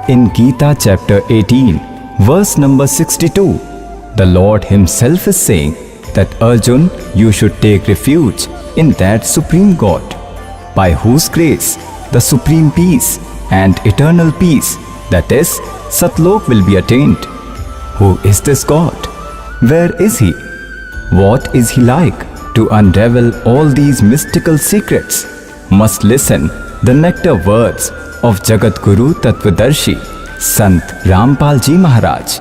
In Gita chapter 18, verse number 62, the Lord Himself is saying that Arjun, you should take refuge in that Supreme God, by whose grace the supreme peace and eternal peace, that is, Satlok, will be attained. Who is this God? Where is He? What is He like? To unravel all these mystical secrets, must listen the nectar words of Jagat Guru Tattvadarshi, Sant Rampal Ji Maharaj,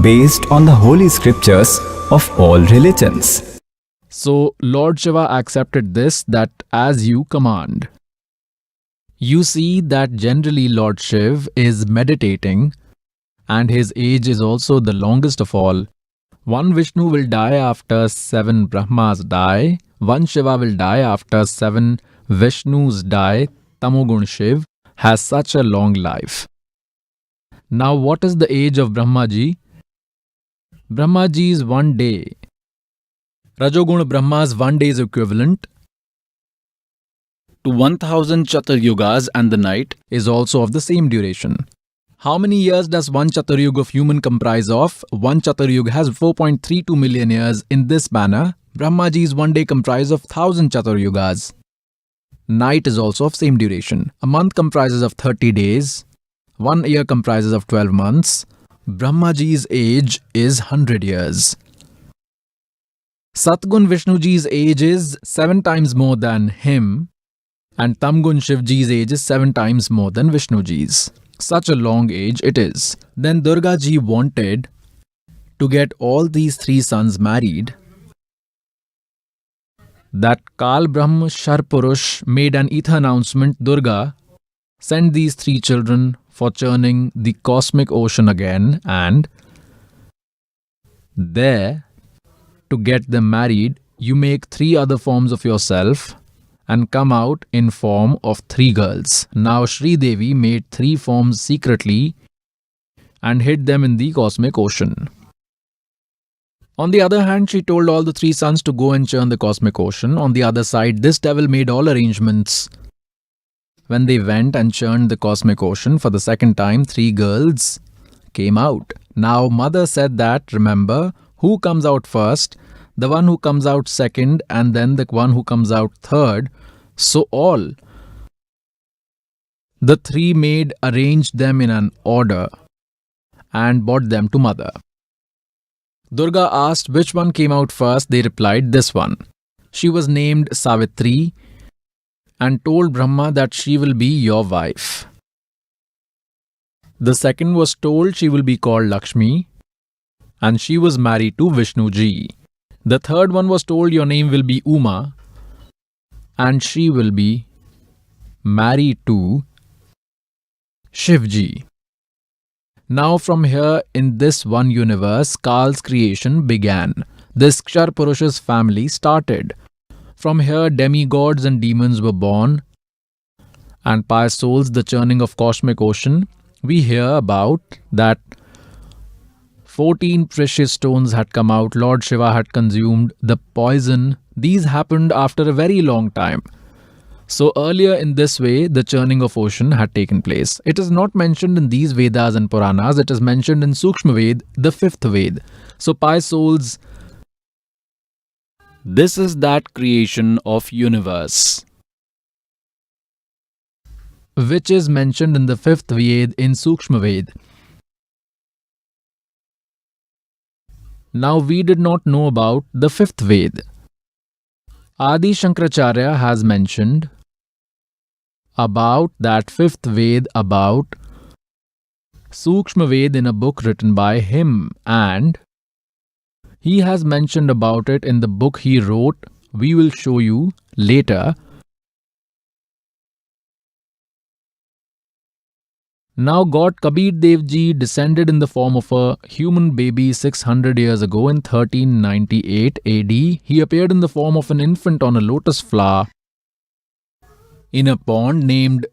based on the holy scriptures of all religions. So Lord Shiva accepted this, that as you command. You see that generally Lord Shiv is meditating, and his age is also the longest of all. One Vishnu will die after 7 Brahmas die, one Shiva will die after 7 Vishnus die. Tamogun Shiv has such a long life. Now what is the age of Brahma Ji? Brahma Ji is 1 day. Rajogun Brahma's 1 day is equivalent to 1000 Chaturyugas, and the night is also of the same duration. How many years does one Chaturyug of human comprise of? One Chaturyug has 4.32 million years. In this manner, Brahma Ji's 1 day comprises of 1000 Chaturyugas. Night is also of same duration. A month comprises of 30 days. 1 year comprises of 12 months. Brahma Ji's age is 100 years. Satgun Vishnu Ji's age is 7 times more than him, and Tamgun Shiv Ji's age is 7 times more than Vishnu Ji's. Such a long age it is. Then Durga Ji wanted to get all these 3 sons married. That Kal Brahm Sharpurush made an ether announcement. Durga, send these 3 children for churning the cosmic ocean again, and there, to get them married, you make 3 other forms of yourself and come out in form of 3 girls. Now Shri Devi made 3 forms secretly and hid them in the cosmic ocean. On the other hand, she told all the 3 sons to go and churn the cosmic ocean. On the other side, this devil made all arrangements. When they went and churned the cosmic ocean for the second time, 3 girls came out. Now mother said that, remember, who comes out first? The one who comes out second, and then the one who comes out third. So all the 3 maid arranged them in an order and brought them to mother. Durga asked which one came out first. They replied, this one. She was named Savitri and told Brahma that she will be your wife. The second was told she will be called Lakshmi, and she was married to Vishnu Ji. The third one was told your name will be Uma, and she will be married to Shiv Ji. Now from here, in this one universe, Kal's creation began. This Kshar Purusha's family started. From here, demigods and demons were born, and pious souls, the churning of cosmic ocean. We hear about that 14 precious stones had come out. Lord Shiva had consumed the poison. These happened after a very long time. So earlier in this way, the churning of ocean had taken place. It is not mentioned in these Vedas and Puranas. It is mentioned in Sukshma Ved, the 5th Ved. So pious souls, this is that creation of universe, which is mentioned in the 5th Ved in Sukshma Ved. Now we did not know about the 5th Ved. Adi Shankaracharya has mentioned about that 5th Ved, about Sukshma Ved, in a book written by him, and he has mentioned about it in the book he wrote. We will show you later. Now God Kabir Dev Ji descended in the form of a human baby 600 years ago in 1398 AD. He appeared in the form of an infant on a lotus flower in a pond named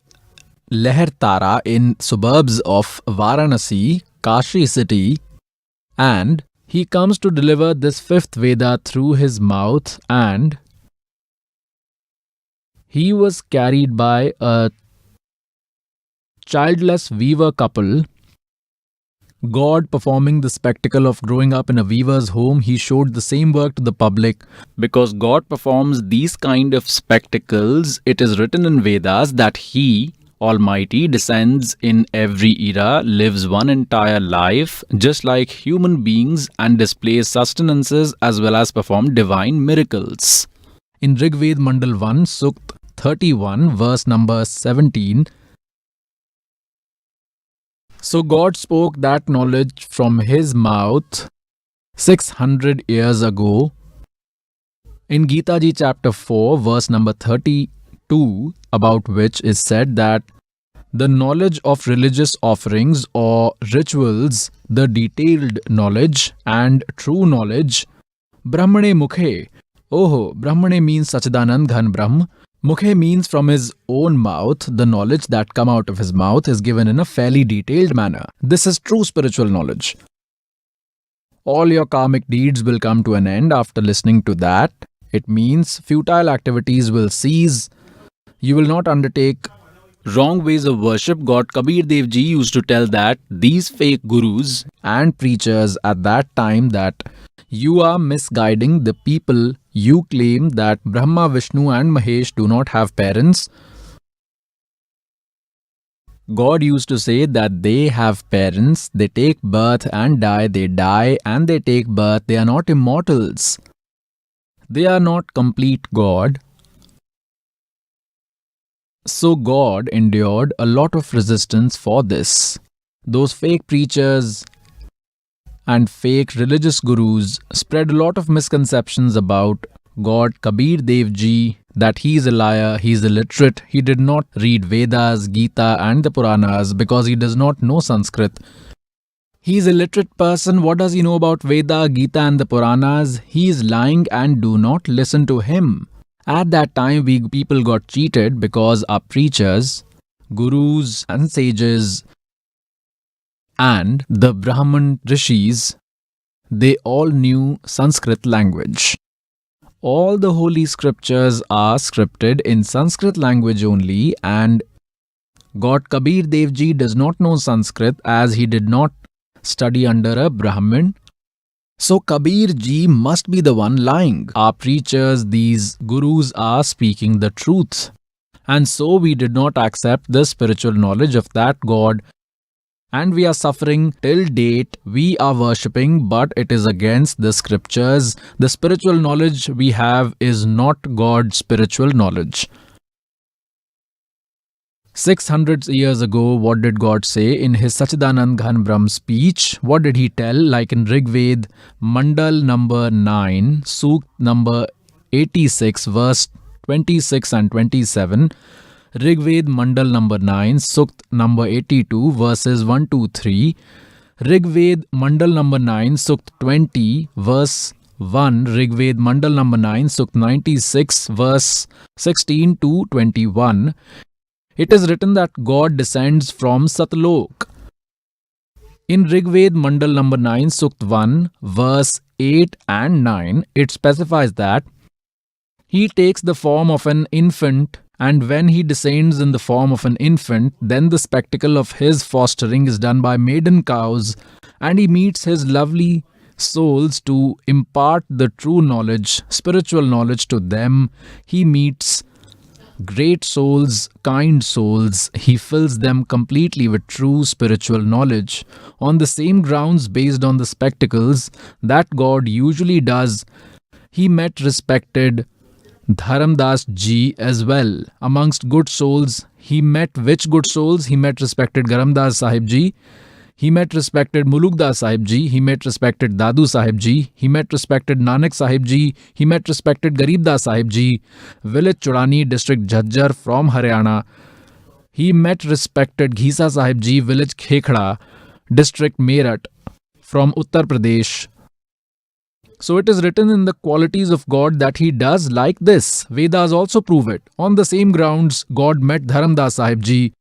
Lehartara in suburbs of Varanasi, Kashi city, and he comes to deliver this 5th Veda through his mouth, and he was carried by a childless weaver couple, God performing the spectacle of growing up in a weaver's home, he showed the same work to the public. Because God performs these kind of spectacles, it is written in Vedas that He, Almighty, descends in every era, lives one entire life, just like human beings, and displays sustenances as well as perform divine miracles. In Rigved Mandal 1, Sukt 31, verse number 17, so God spoke that knowledge from His mouth 600 years ago. In Gita Ji chapter 4, verse number 32, about which is said that the knowledge of religious offerings or rituals, the detailed knowledge and true knowledge, Brahmane Mukhe. Oh, Brahmane means Sachidanand Ghan Brahm. Mukhe means from his own mouth. The knowledge that come out of his mouth is given in a fairly detailed manner. This is true spiritual knowledge. All your karmic deeds will come to an end after listening to that. It means futile activities will cease. You will not undertake wrong ways of worship. God Kabir Dev Ji used to tell that these fake gurus and preachers at that time that you are misguiding the people. You claim that Brahma, Vishnu and Mahesh do not have parents. God used to say that they have parents, they take birth and die, they die and they take birth. They are not immortals. They are not complete God. So God endured a lot of resistance for this. Those fake preachers and fake religious gurus spread a lot of misconceptions about God Kabir Dev Ji, that he is a liar, he is illiterate, he did not read Vedas, Gita and the Puranas because he does not know Sanskrit. He is a literate person. What does he know about Veda, Gita and the Puranas? He is lying and do not listen to him. At that time, people got cheated because our preachers, gurus and sages and the Brahman rishis, they all knew Sanskrit language. All the holy scriptures are scripted in Sanskrit language only, and God Kabir Dev Ji does not know Sanskrit as he did not study under a Brahmin. So Kabir Ji must be the one lying. Our preachers, these gurus are speaking the truth. And so we did not accept the spiritual knowledge of that God. And we are suffering till date. We are worshipping, but it is against the scriptures. The spiritual knowledge we have is not God's spiritual knowledge. 600 years ago, what did God say in his Sachidanand Ghan Brahm speech? What did he tell? Like in Rigved, Mandal number 9, Sukt number 86, verse 26 and 27. Rigved Mandal number 9, Sukt number 82, verses 1 to 3. Rigved Mandal number 9, Sukt 20, verse 1. Rigved Mandal number 9, Sukt 96, verse 16 to 21. It is written that God descends from Satlok. In Rigved Mandal number 9, Sukt 1, verse 8 and 9, it specifies that he takes the form of an infant, and when he descends in the form of an infant, then the spectacle of his fostering is done by maiden cows, and he meets his lovely souls to impart the true knowledge, spiritual knowledge to them. He meets great souls, kind souls. He fills them completely with true spiritual knowledge. On the same grounds, based on the spectacles that God usually does, he met respected Dharamdas Ji as well. Amongst good souls, he met which good souls? He met respected Dharamdas Saheb Ji. He met respected Mulukdas Saheb Ji. He met respected Dadu Saheb Ji. He met respected Nanak Saheb Ji. He met respected Garibdas Saheb Ji, village Churani, district Jhajjar from Haryana. He met respected Ghisa Saheb Ji, village Khekda, district Meerut from Uttar Pradesh. So it is written in the qualities of God that he does like this. Vedas also prove it. On the same grounds, God met Dharamdas Saheb Ji,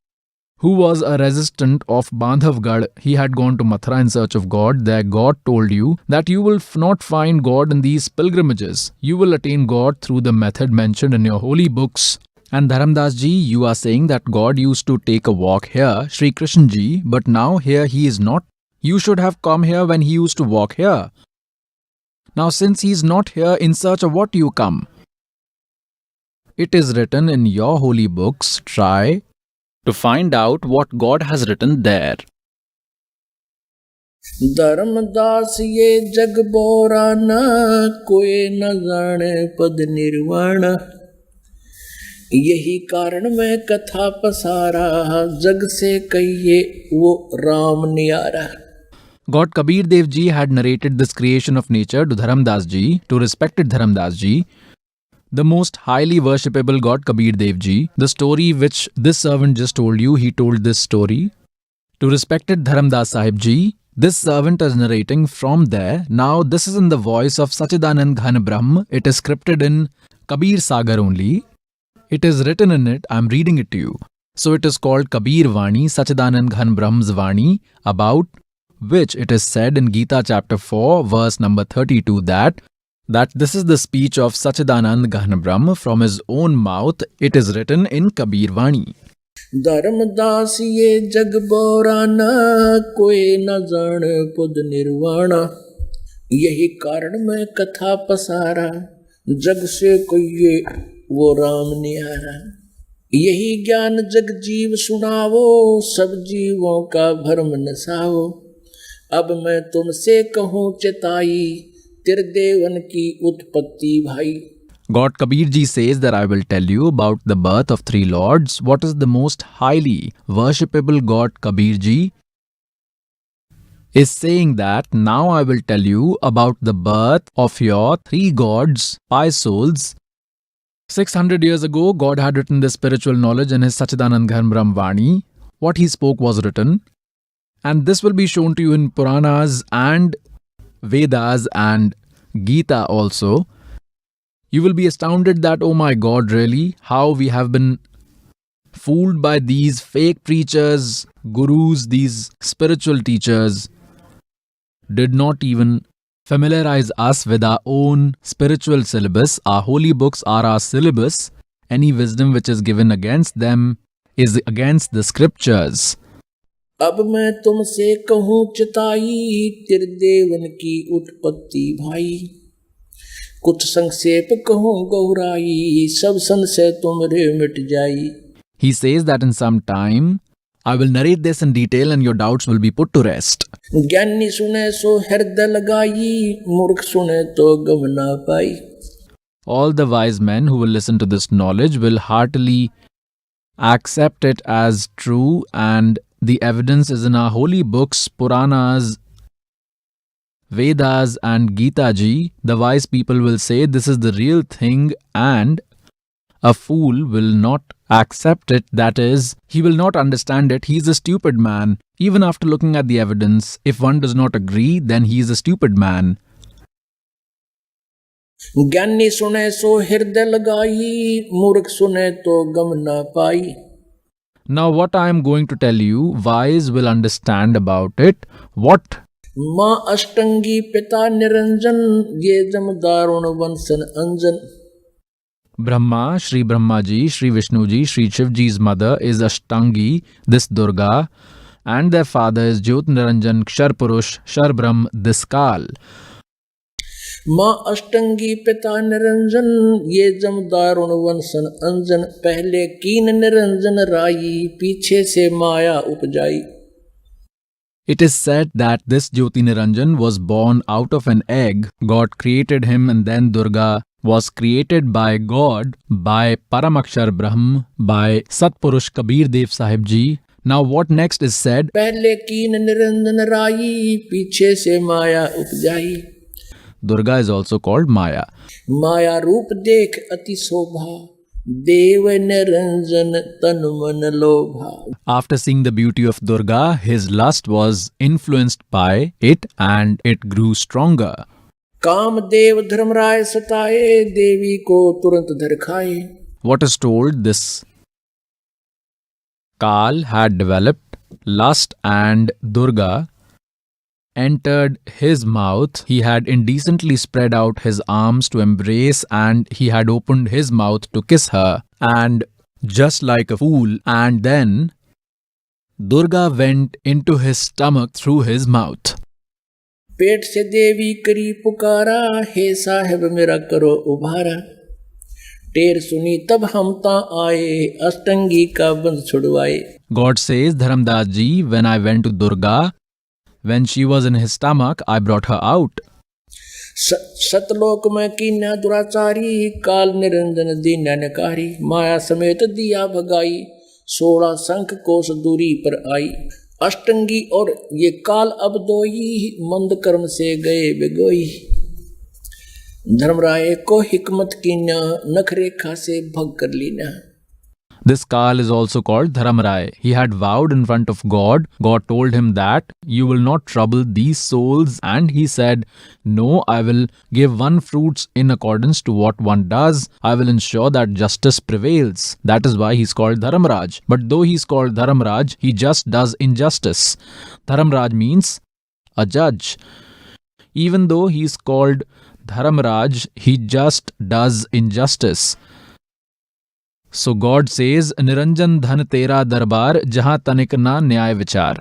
who was a resistant of Bandhavgarh. He had gone to Mathura in search of God. There God told you that you will not find God in these pilgrimages. You will attain God through the method mentioned in your holy books. And Dharamdas Ji, you are saying that God used to take a walk here, Shri Krishna Ji, but now here he is not. You should have come here when he used to walk here. Now since he is not here, in search of what you come? It is written in your holy books. Try to find out what God has written there. Dharmdas ये जग बोरा न कोई न जाने पद निर्वाण यही कारण मैं कथा पसारा जग से कहिए वो राम न्यारा. God Kabir Dev Ji had narrated this creation of nature to Dharamdas Ji, to respected Dharamdas Ji, the most highly worshipable God Kabir Dev Ji. The story which this servant just told you, he told this story to respected Dharmadas Saheb Ji. This servant is narrating from there. Now this is in the voice of Sachidanand Ghan Brahm. It is scripted in Kabir Sagar only. It is written in it. I am reading it to you. So it is called Kabir Vani, Sachidanand Ghan Brahm's Vani, about which it is said in Gita chapter 4, verse number 32 that this is the speech of Sachidanand Ghan Brahm from his own mouth. It is written in Kabir Vani. Dharmdas ये जग बोरा न कोई न जाने पद निर्वाण यही कारण मैं कथा पसारा जग से कोई वो राम निहारा. यही ज्ञान जग जीव सुनावो सब जीवों का भरम नसाओ. अब मैं तुमसे कहूँ चिताई त्रिदेवन की उत्पत्ति भाई. God Kabir Ji says that I will tell you about the birth of three lords. What is the most highly worshipable God Kabir Ji is saying that now I will tell you about the birth of your three gods, pious souls. 600 years ago, God had written this spiritual knowledge in his Sachidanand Ghan Brahm Vani. What he spoke was written. And this will be shown to you in Puranas and Vedas and Gita also. You will be astounded that, oh my God, really, how we have been fooled by these fake preachers, gurus, these spiritual teachers, did not even familiarize us with our own spiritual syllabus. Our holy books are our syllabus. Any wisdom which is given against them is against the scriptures. अब मैं तुमसे कहूँ चिताई त्रिदेवन की उत्पत्ति भाई. कुछ संक्षेप कहूँ गौराई सब संशय तुमरे मिट जाई. He says that in some time I will narrate this in detail and your doubts will be put to rest. ज्ञानी सुने सो हृदय लगाई मूर्ख सुने तो गम ना पाई. All the wise men who will listen to this knowledge will heartily accept it as true, and the evidence is in our holy books, Puranas, Vedas and Gita Ji. The wise people will say this is the real thing, and a fool will not accept it. That is, he will not understand it. He is a stupid man. Even after looking at the evidence, if one does not agree, then he is a stupid man. ज्ञानी सुने सो हृदय लगाई मूर्ख सुने तो गम ना पाई. Now what I am going to tell you, wise will understand about it. What? माँ अष्टंगी पिता निरंजन ये जम दारुण वंशन अंजन. Brahma, Shri Brahma Ji, Shri Vishnu Ji, Shri Shiv Ji's mother is Ashtangi, this Durga, and their father is Jyot Niranjan Kshar Purush, Shar Brahm, this Kal. माँ अष्टंगी पिता निरंजन ये जम दारुण वंशन अंजन. पहले कीन निरंजन राई पीछे से माया उपजाई. It is said that this Jyoti Niranjan was born out of an egg. God created him, and then Durga was created by God, by Paramakshar Brahm, by Satpurush Kabir Dev Saheb Ji. Now what next is said? पहले कीन निरंजन राई पीछे से माया उपजाई. Durga is also called Maya. माया रूप देख अति शोभा देव निरंजन तन मन लोभा. After seeing the beauty of Durga, his lust was influenced by it and it grew stronger. काम देव धर्मराय सताए देवी को तुरंत धर खाए. What is told, this Kal had developed lust and Durga entered his mouth. He had indecently spread out his arms to embrace, and he had opened his mouth to kiss her. And just like a fool, and then Durga went into his stomach through his mouth. पेट से देवी करी पुकारा, हे साहेब मेरा करो उभारा। टेर सुनी तब हम ता आए, अष्टंगी का बंध छुड़वाए। God says, Dharamdas Ji, when I went to Durga, when she was in his stomach, I brought her out. सतलोक में कीन्या दुराचारी, काल निरंजन दीन्या नकारी। माया समेत दिया भगाई, 16 शंख कोस दूरी पर आई। अष्टंगी और ये काल अब दोई, मंद कर्म से गए बिगोई। धर्मराय को हिकमत कीन्या, नखरेखा से भग कर Leena. This Kal is also called Dharamrai. He had vowed in front of God. God told him that you will not trouble these souls, and he said, no, I will give one fruits in accordance to what one does. I will ensure that justice prevails. That is why he's called Dharamraj. But though he's called Dharamraj, he just does injustice. Dharamraj means a judge. Even though he's called Dharamraj, he just does injustice. So God says, Niranjan dhan tera darbar, jahan tanik na nyay vichar.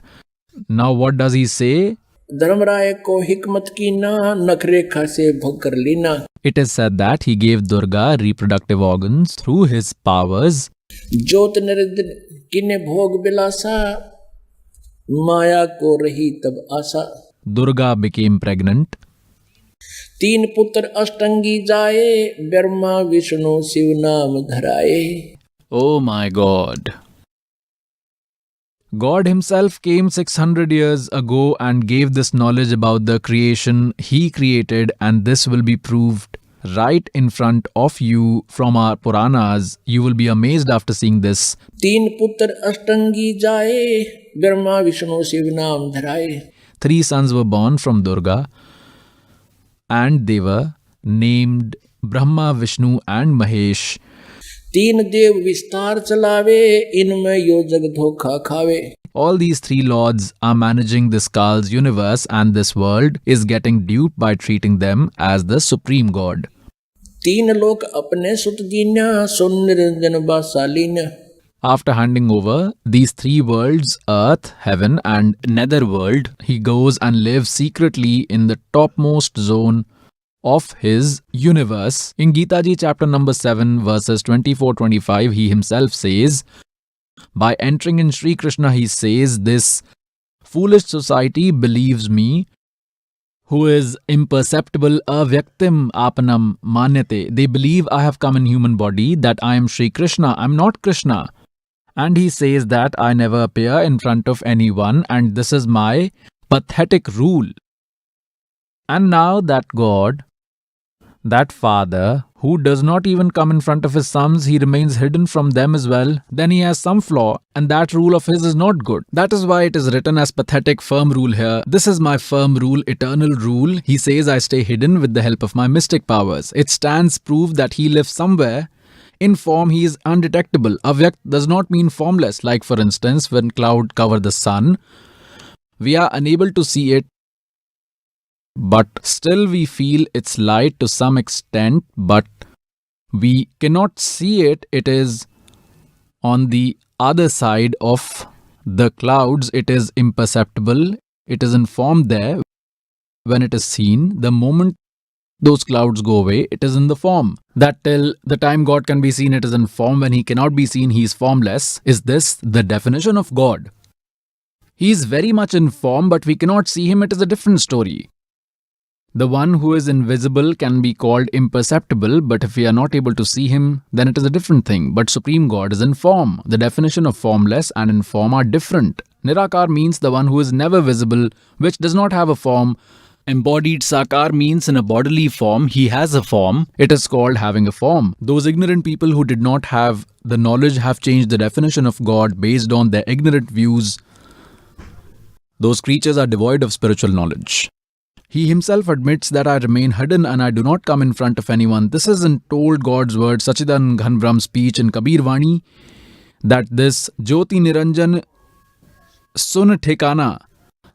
Now what does he say? धर्मराय को हिकमत कीना, नखरेखा से भग कर Leena. It is said that he gave Durga reproductive organs through his powers. ज्योत निरंजन किने भोग बिलासा, माया को रही तब आशा। Durga became pregnant. 3 पुत्र अष्टंगी जाए, ब्रह्मा विष्णु शिव नाम धराए। Oh my God. God himself came 600 years ago and gave this knowledge about the creation he created, and this will be proved right in front of you from our Puranas. You will be amazed after seeing this. 3 पुत्र अष्टंगी जाए, ब्रह्मा विष्णु शिव नाम धराए। 3 sons were born from Durga, and they were named Brahma, Vishnu and Mahesh. 3 देव विस्तार चलावे, इनमें यो जग धोखा खावे। All these 3 lords are managing this Kal's universe, and this world is getting duped by treating them as the supreme God. 3 लोक अपने सुत दीन्या, सुन Niranjan बासालीन्या। After handing over these 3 worlds, earth, heaven and netherworld, he goes and lives secretly in the topmost zone of his universe. In Gita Ji chapter number 7 verses 24-25, he himself says, by entering in Sri Krishna, he says, this foolish society believes me, who is imperceptible, avyaktim apanam manyate. They believe I have come in human body, that I am Sri Krishna. I am not Krishna. And he says that I never appear in front of anyone, and this is my pathetic rule. And now that God, that Father, who does not even come in front of his sons, he remains hidden from them as well, then he has some flaw, and that rule of his is not good. That is why it is written as pathetic, firm rule here. This is my firm rule, eternal rule. He says I stay hidden with the help of my mystic powers. It stands proof that he lives somewhere. In form, he is undetectable. Avyakt does not mean formless. Like for instance, when cloud cover the sun, we are unable to see it, but still we feel its light to some extent, but we cannot see it. It is on the other side of the clouds. It is imperceptible. It is in form there. When it is seen, the moment those clouds go away, it is in the form. That till the time God can be seen, it is in form. When he cannot be seen, he is formless. Is this the definition of God? He is very much in form, but we cannot see him. It is a different story. The one who is invisible can be called imperceptible, but if we are not able to see him, then it is a different thing. But Supreme God is in form. The definition of formless and in form are different. Nirakar means the one who is never visible, which does not have a form. Embodied Sakar means in a bodily form, he has a form. It is called having a form. Those ignorant people who did not have the knowledge have changed the definition of God based on their ignorant views. Those creatures are devoid of spiritual knowledge. He himself admits that I remain hidden and I do not come in front of anyone. This is in told God's word, Sachidan Ghan Brahm speech in Kabir Vani, that this Jyoti Niranjan Sun Thekana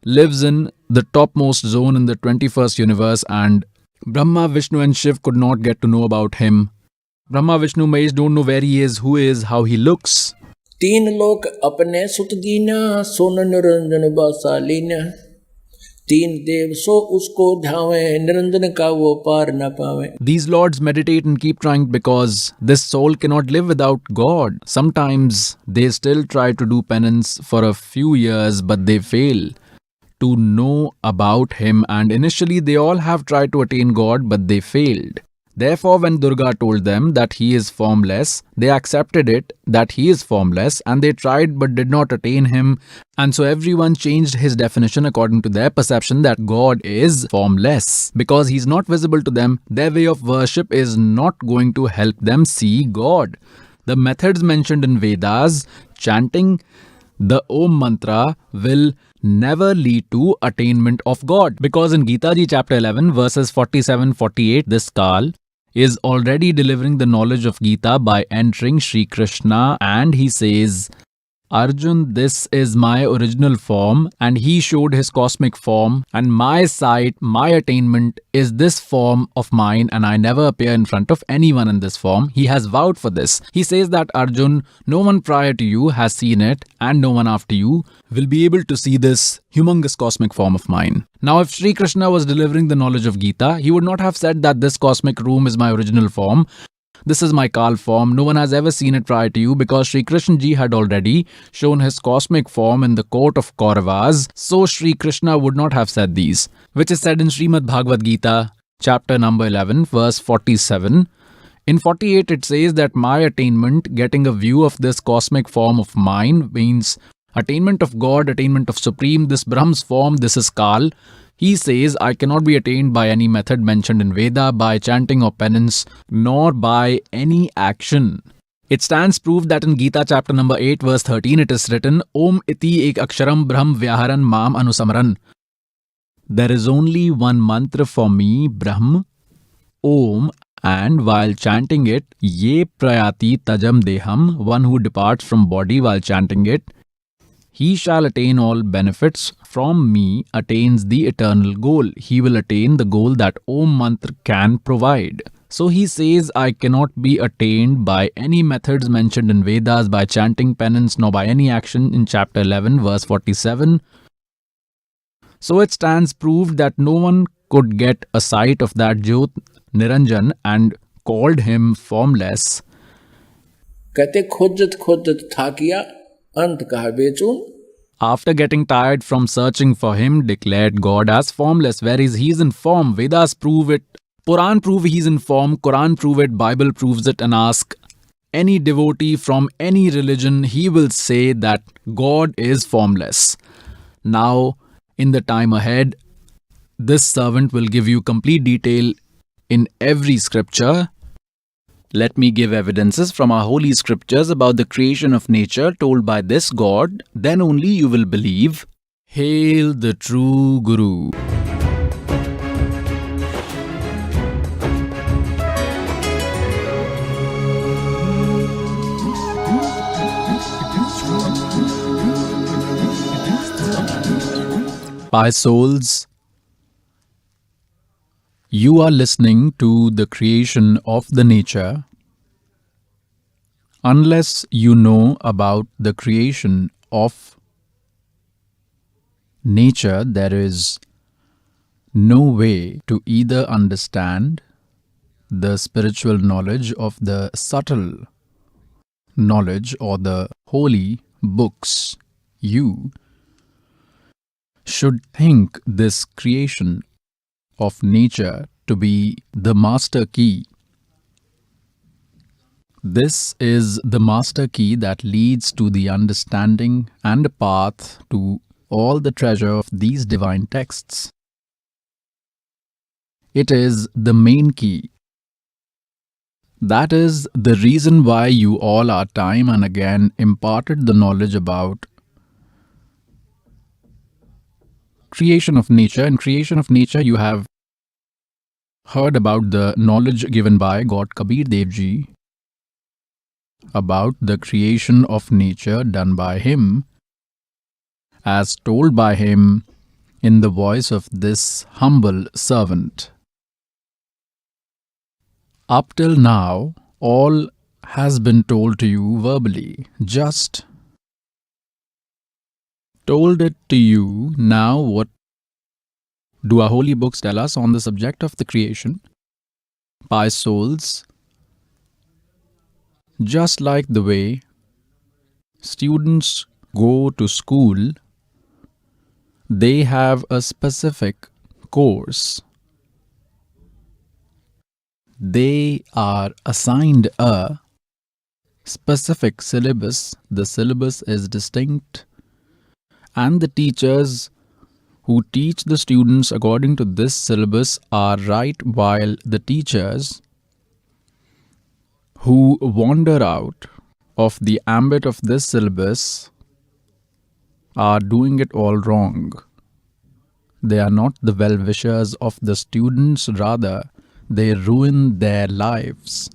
lives in the topmost zone in the 21st universe, and Brahma, Vishnu and Shiv could not get to know about him Brahma, Vishnu, Mahesh don't know where he is, who he is, how he looks. तीन लोक अपने सुत दीना, सोन निरंजन बासा लीना। तीन देव सो उसको ध्यावे, निरंजन का वो पार न पावे। These lords meditate and keep trying because this soul cannot live without God. Sometimes they still try to do penance for a few years, but they fail to know about Him, and initially they all have tried to attain God, but they failed. Therefore, when Durga told them that he is formless, they accepted it that he is formless, and they tried but did not attain him. And so everyone changed his definition according to their perception that God is formless. Because he is not visible to them, their way of worship is not going to help them see God. The methods mentioned in Vedas, chanting the Om mantra, will never lead to attainment of God. Because in Gita Ji chapter 11 verses 47-48, this Kal is already delivering the knowledge of Gita by entering Sri Krishna, and he says, Arjun, this is my original form, and he showed his cosmic form, and my sight, my attainment is this form of mine, and I never appear in front of anyone in this form. He has vowed for this. He says that, Arjun, no one prior to you has seen it, and no one after you will be able to see this humongous cosmic form of mine. Now, if Sri Krishna was delivering the knowledge of Gita, he would not have said that this cosmic room is my original form. This is my Kal form. No one has ever seen it prior to you, because Sri Krishna Ji had already shown his cosmic form in the court of Kauravas. So Sri Krishna would not have said these, which is said in Shrimad Bhagwad Gita, chapter number 11, verse 47. In 48, it says that my attainment, getting a view of this cosmic form of mine, means attainment of God, attainment of Supreme, this Brahm's form, this is Kal. He says, I cannot be attained by any method mentioned in Veda, by chanting or penance, nor by any action. It stands proof that in Gita chapter number 8 verse 13 it is written, Om iti ek aksharam brahm vyaharan mam anusamaran. There is only one mantra for me, Brahm, Om, and while chanting it, ye prayati tajam deham, one who departs from body while chanting it, he shall attain all benefits from me, attains the eternal goal. He will attain the goal that Om mantra can provide. So he says, I cannot be attained by any methods mentioned in Vedas, by chanting penance, nor by any action in chapter 11 verse 47. So it stands proved that no one could get a sight of that Jyot Niranjan and called him formless. कहते खोजत खोजत थाकिया, अंत कहा बेचून। After getting tired from searching for him, declared God as formless, whereas he is in form. Vedas prove it, Puran prove he is in form, Quran prove it, Bible proves it, and ask any devotee from any religion, he will say that God is formless. Now, in the time ahead, this servant will give you complete detail in every scripture. Let me give evidences from our holy scriptures about the creation of nature told by this God, then only you will believe. Hail the true Guru. Pious souls, you are listening to the creation of the nature. Unless you know about the creation of nature, there is no way to either understand the spiritual knowledge of the subtle knowledge or the holy books. You should think this creation of nature to be the master key. This is the master key that leads to the understanding and path to all the treasure of these divine texts. It is the main key. That is the reason why you all are time and again imparted the knowledge about creation of nature. In creation of nature, you have heard about the knowledge given by God Kabir Dev Ji about the creation of nature done by him, as told by him in the voice of this humble servant. Up till now, All has been told to you verbally. Just told it to you. Now, what do our holy books tell us on the subject of the creation? Pious souls, just like the way students go to school, they have a specific course. They are assigned a specific syllabus. The syllabus is distinct, and the teachers who teach the students according to this syllabus are right, while the teachers who wander out of the ambit of this syllabus are doing it all wrong. They are not the well-wishers of the students, rather, they ruin their lives.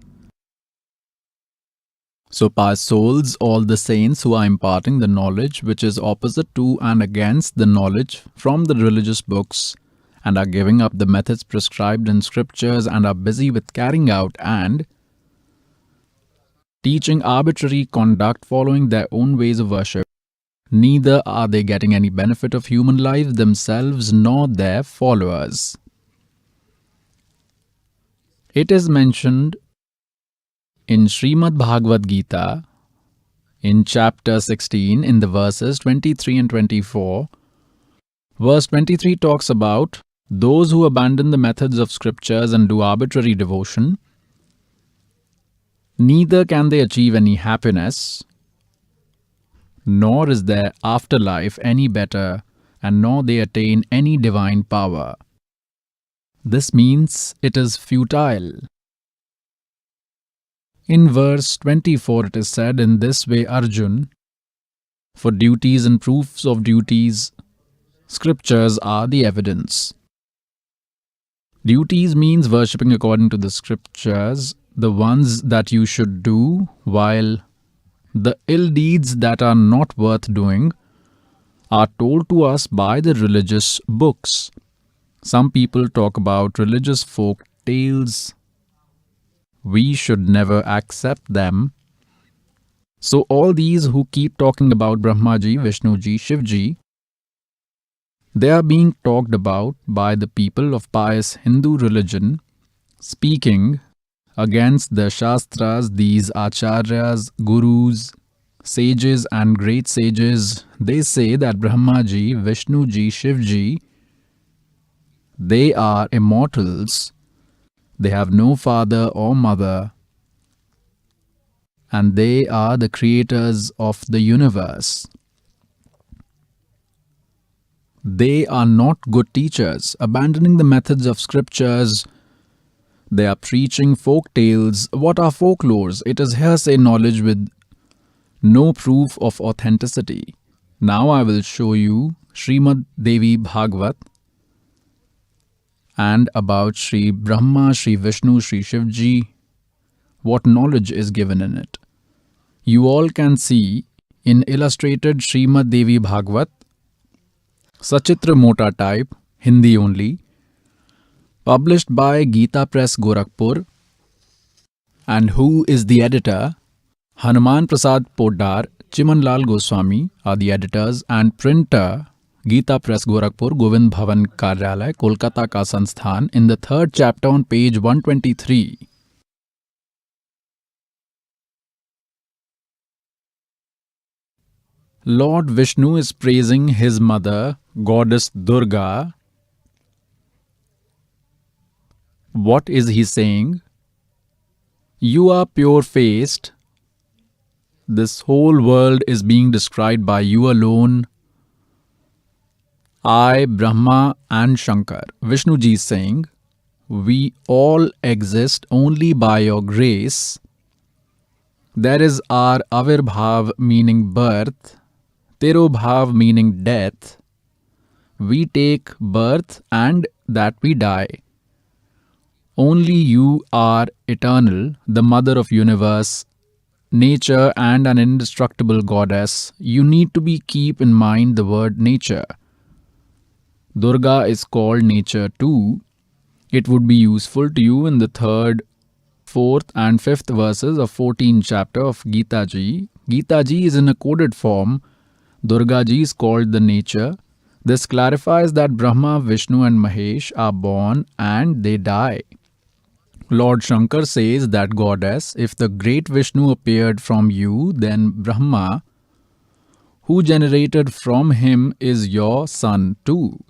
So, pious souls, all the saints who are imparting the knowledge which is opposite to and against the knowledge from the religious books, and are giving up the methods prescribed in scriptures, and are busy with carrying out and teaching arbitrary conduct following their own ways of worship, neither are they getting any benefit of human life themselves nor their followers. It is mentioned in Shrimad Bhagwad Gita in chapter 16 in the verses 23 and 24. Verse 23 talks about those who abandon the methods of scriptures and do arbitrary devotion. Neither can they achieve any happiness, nor is their afterlife any better, and nor they attain any divine power. This means it is futile. In verse 24 it is said, in this way Arjun, for duties and proofs of duties, scriptures are the evidence. Duties means worshipping according to the scriptures, the ones that you should do, while the ill deeds that are not worth doing are told to us by the religious books. Some people talk about religious folk tales. We should never accept them. So all these who keep talking about Brahma Ji, Vishnu Ji, Shiv Ji, they are being talked about by the people of pious Hindu religion, speaking against the Shastras. These acharyas, gurus, sages and great sages, they say that Brahma Ji, Vishnu Ji, Shiv Ji, they are immortals. They have no father or mother, and they are the creators of the universe. They are not good teachers, abandoning the methods of scriptures. They are preaching folk tales. What are folklores? It is hearsay knowledge with no proof of authenticity. Now I will show you Shrimad Devi Bhagwad and about Shri Brahma, Shri Vishnu, Shri Shiv Ji, what knowledge is given in it. You all can see in illustrated Shrimad Devi Bhagwad, Sachitra Mota type, Hindi only, published by Gita Press Gorakhpur, and who is the editor? Hanuman Prasad Poddar, Chimanlal Goswami are the editors, and printer Gita Press Gorakhpur, Govind Bhavan Karyalay, Kolkata Ka Sansthan, in the third chapter on page 123. Lord Vishnu is praising his mother, goddess Durga. What is he saying? You are pure-faced. This whole world is being described by you alone. I, Brahma and Shankar. Vishnu Ji is saying, we all exist only by your grace. There is our Avirbhav meaning birth, Tirobhav meaning death. We take birth and that we die. Only you are eternal, the mother of universe, nature and an indestructible goddess. You need to keep in mind the word nature. Durga is called nature too. It would be useful to you in the third 4th and 5th verses of 14th chapter of Gita Ji. Gita Ji is in a coded form. Durga Ji is called the nature. This clarifies that Brahma, Vishnu and Mahesh are born and they die. Lord Shankar says that goddess, if the great Vishnu appeared from you, then Brahma, who generated from him, is your son too.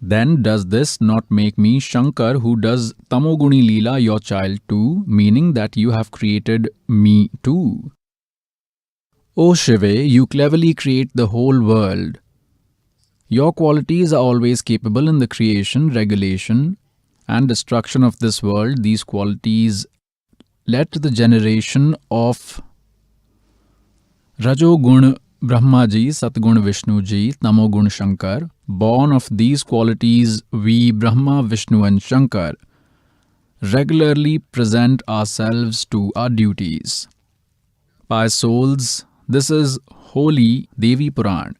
Then does this not make me Shankar, who does Tamoguni leela, your child too, meaning that you have created me too? O Shiva, you cleverly create the whole world. Your qualities are always capable in the creation, regulation, and destruction of this world. These qualities led to the generation of Rajogun Brahma Ji, Satgun Vishnu Ji, Tamogun Shankar. Born of these qualities, we Brahma, Vishnu and Shankar regularly present ourselves to our duties. Pious souls, this is Holy Devi Puran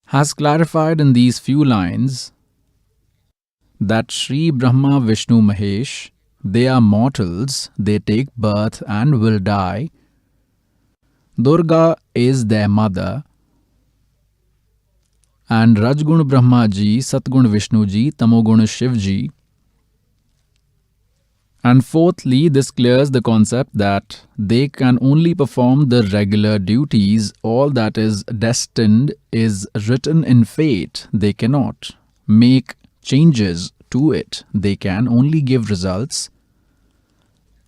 has clarified in these few lines that Shri Brahma, Vishnu, Mahesh, they are mortals, they take birth and will die. Durga is their mother, and Rajgun Brahma Ji, Satgun Vishnu Ji, Tamogun Shiv Ji. And fourthly, this clears the concept that they can only perform the regular duties. All that is destined is written in fate. They cannot make changes to it. They can only give results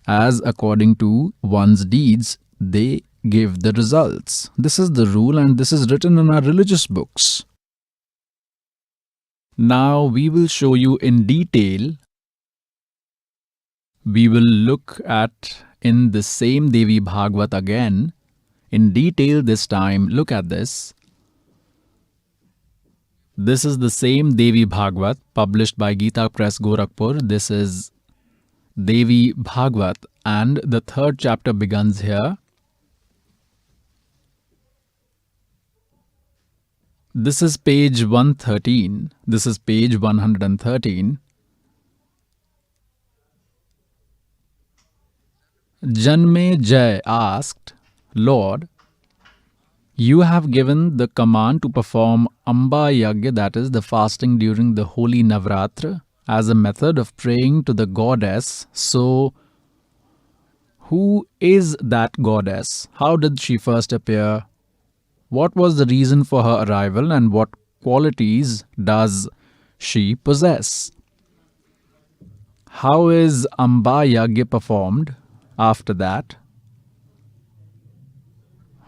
as according to one's deeds they give the results. This is the rule, and this is written in our religious books. Now we will show you in detail. We will look at in the same Devi Bhagwat again in detail this time. Look at this. This is the same Devi Bhagwat published by Gita Press, Gorakhpur. This is Devi Bhagwat, and the 3rd chapter begins here. This is page 113. This is page 113. Janme Jai asked, Lord, you have given the command to perform Amba Yagya, that is the fasting during the holy Navratra, as a method of praying to the goddess. So, who is that goddess? How did she first appear? What was the reason for her arrival, and what qualities does she possess? How is Amba Yagya performed? After that,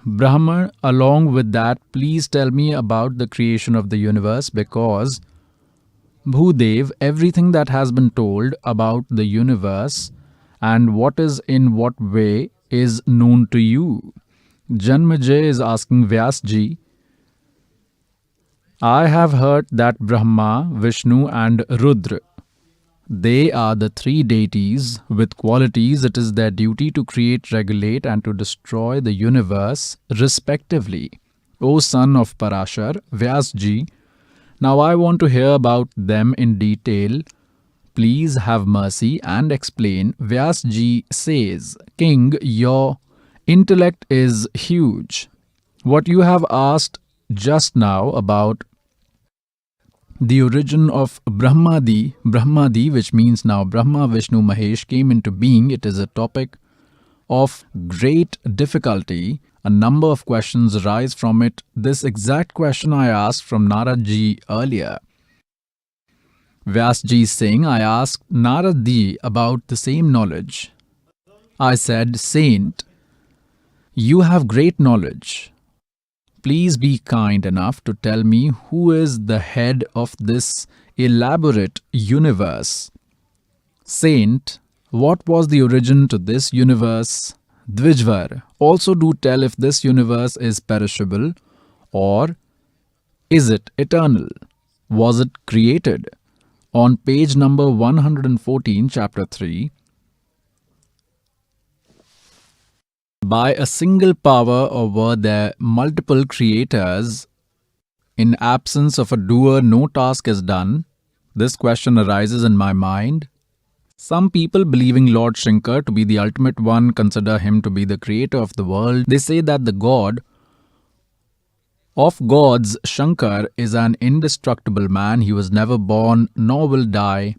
Brahman, along with that, please tell me about the creation of the universe, because Bhudev, everything that has been told about the universe and what is in what way is known to you. Janmajay is asking Vyas Ji, I have heard that Brahma, Vishnu and Rudra, they are the 3 deities with qualities. It is their duty to create, regulate and to destroy the universe respectively. O son of Parashar, Vyas Ji, now I want to hear about them in detail. Please have mercy and explain. Vyas Ji says, King, your intellect is huge. What you have asked just now about the origin of Brahmadi, which means now Brahma, Vishnu, Mahesh came into being, it is a topic of great difficulty. A number of questions arise from it. This exact question I asked from Narad Ji earlier. Vyas Ji is saying, I asked Narad Ji about the same knowledge. I said, Saint, you have great knowledge. Please be kind enough to tell me who is the head of this elaborate universe. Saint, what was the origin to this universe? Dvijvar, also do tell if this universe is perishable or is it eternal? Was it created? On page number 114, chapter 3, by a single power, or were there multiple creators? In absence of a doer, no task is done. This question arises in my mind. Some people, believing Lord Shankar to be the ultimate one, consider him to be the creator of the world. They say that the God of gods, Shankar, is an indestructible man. He was never born nor will die.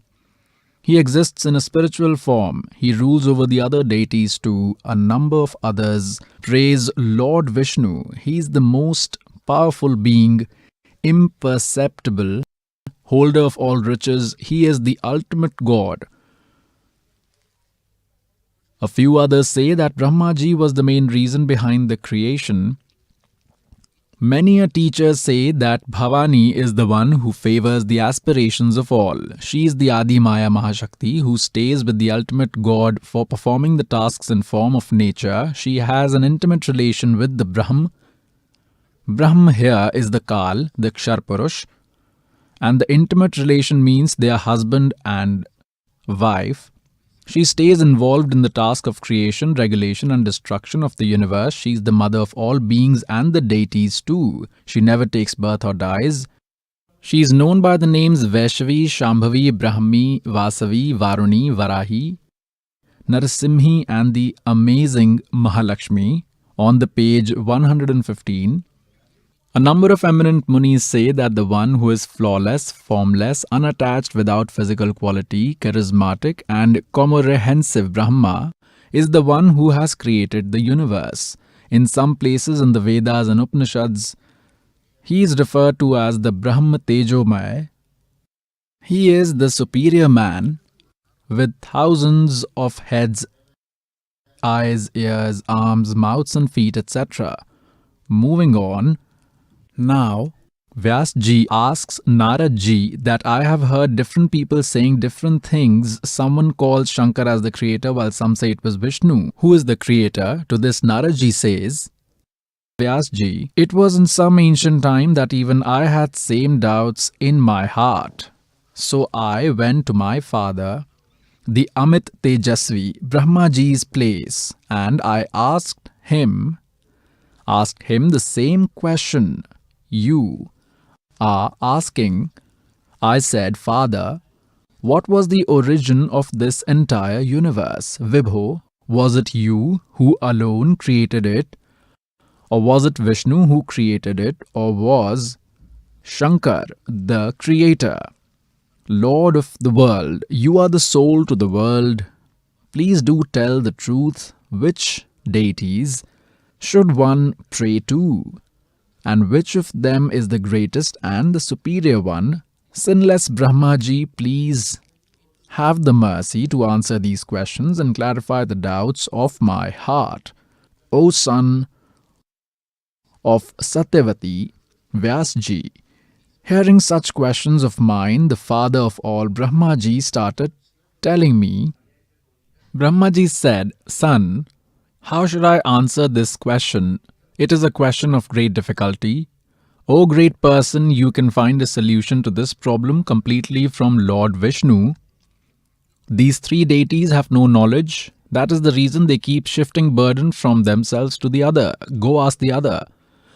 He exists in a spiritual form. He rules over the other deities too. A number of others praise Lord Vishnu. He is the most powerful being, imperceptible, holder of all riches. He is the ultimate God. A few others say that Brahma Ji was the main reason behind the creation. Many a teachers say that Bhavani is the one who favors the aspirations of all. She is the Adi Maya Mahashakti who stays with the ultimate God for performing the tasks in form of nature. She has an intimate relation with the Brahm. Brahm here is the Kal, the Kshar Purush, and the intimate relation means they are husband and wife. She stays involved in the task of creation, regulation and destruction of the universe. She is the mother of all beings and the deities too. She never takes birth or dies. She is known by the names Vaishnavi, Shambhavi, Brahmi, Vasavi, Varuni, Varahi, Narasimhi and the amazing Mahalakshmi. On the page 115, a number of eminent munis say that the one who is flawless, formless, unattached, without physical quality, charismatic and comprehensive Brahma is the one who has created the universe. In some places in the Vedas and Upanishads, he is referred to as the Brahma Tejomaya. He is the superior man with thousands of heads, eyes, ears, arms, mouths and feet, etc. Moving on, now, Vyas Ji asks Narad Ji that I have heard different people saying different things. Someone calls Shankar as the creator while some say it was Vishnu. Who is the creator? To this Narad Ji says, Vyas Ji, it was in some ancient time that even I had same doubts in my heart. So I went to my father, the Amit Tejasvi, Brahma Ji's place, and I asked him the same question you are asking. I said, Father, what was the origin of this entire universe? Vibho, was it you who alone created it? Or was it Vishnu who created it? Or was Shankar the creator? Lord of the world, you are the soul to the world. Please do tell the truth. Which deities should one pray to? And which of them is the greatest and the superior one? Sinless Brahma Ji, please have the mercy to answer these questions and clarify the doubts of my heart. O son of Satyavati, Vyas Ji, hearing such questions of mine, the father of all, Brahma Ji, started telling me. Brahma Ji said, Son, how should I answer this question? It is a question of great difficulty. O great person, you can find a solution to this problem completely from Lord Vishnu. These three deities have no knowledge. That is the reason they keep shifting burden from themselves to the other. Go ask the other.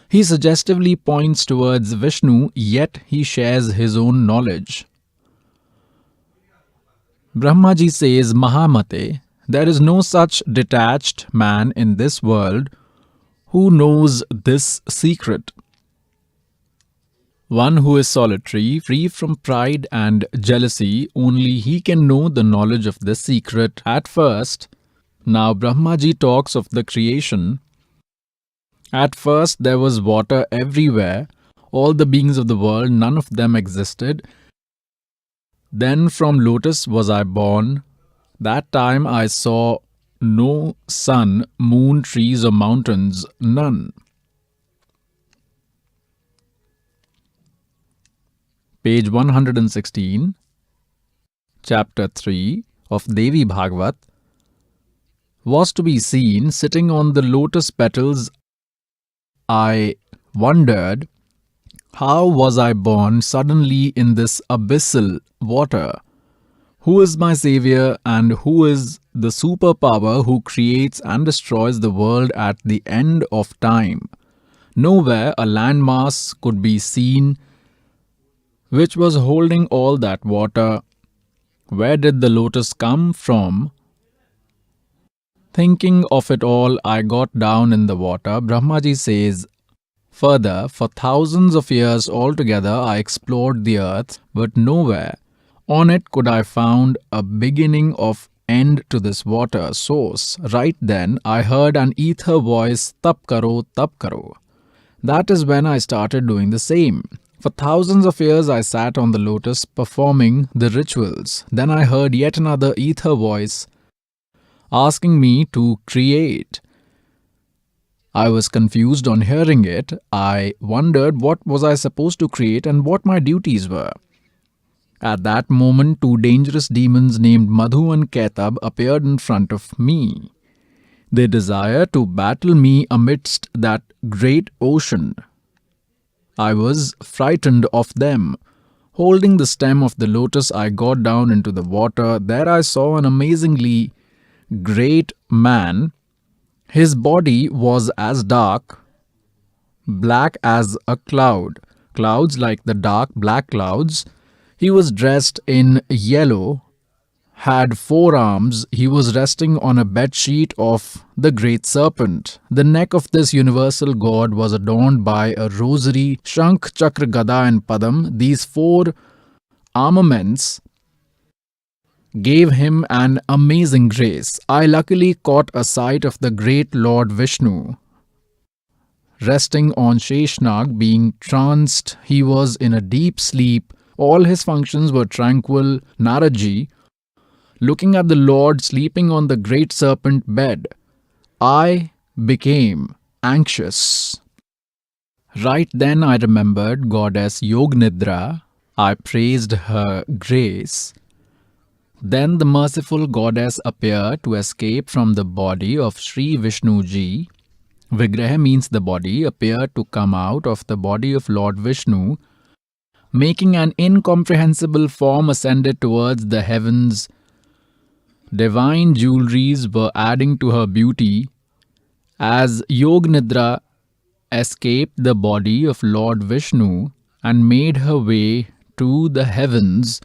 He suggestively points towards Vishnu, yet he shares his own knowledge. Brahma Ji says, Mahamate, there is no such detached man in this world who knows this secret. One who is solitary, free from pride and jealousy, only he can know the knowledge of this secret at first. Now Brahma Ji talks of the creation. At first there was water everywhere, all the beings of the world, none of them existed. Then from lotus was I born. That time I saw no sun, moon, trees or mountains, none. Page 116, Chapter 3 of Devi Bhagwat, was to be seen sitting on the lotus petals. I wondered, how was I born suddenly in this abyssal water? Who is my savior and who is the superpower who creates and destroys the world at the end of time? Nowhere a landmass could be seen which was holding all that water. Where did the lotus come from? Thinking of it all, I got down in the water. Brahma Ji says, further, for thousands of years altogether I explored the earth, but nowhere on it could I found a beginning of end to this water source. Right then I heard an ether voice, Tap karo, tap karo. That is when I started doing the same. For thousands of years I sat on the lotus performing the rituals. Then I heard yet another ether voice asking me to create. I was confused on hearing it. I wondered what was I supposed to create and what my duties were. At that moment, two dangerous demons named Madhu and Ketab appeared in front of me. They desired to battle me amidst that great ocean. I was frightened of them. Holding the stem of the lotus, I got down into the water. There I saw an amazingly great man. His body was as dark, black as a cloud, clouds like the dark black clouds. He was dressed in yellow, had 4 arms. He was resting on a bedsheet of the great serpent. The neck of this universal god was adorned by a rosary, Shankh, Chakra, Gada and Padam. These 4 armaments gave him an amazing grace. I luckily caught a sight of the great Lord Vishnu. Resting on Sheshnag, being tranced, he was in a deep sleep. All his functions were tranquil. Narad Ji, looking at the Lord sleeping on the great serpent bed, I became anxious. Right then I remembered Goddess Yognidra. I praised her grace. Then the merciful goddess appeared to escape from the body of Shri Vishnu Ji. Vigraha means the body, appeared to come out of the body of Lord Vishnu, making an incomprehensible form, ascended towards the heavens. Divine jewelries were adding to her beauty. As Yognidra escaped the body of Lord Vishnu and made her way to the heavens,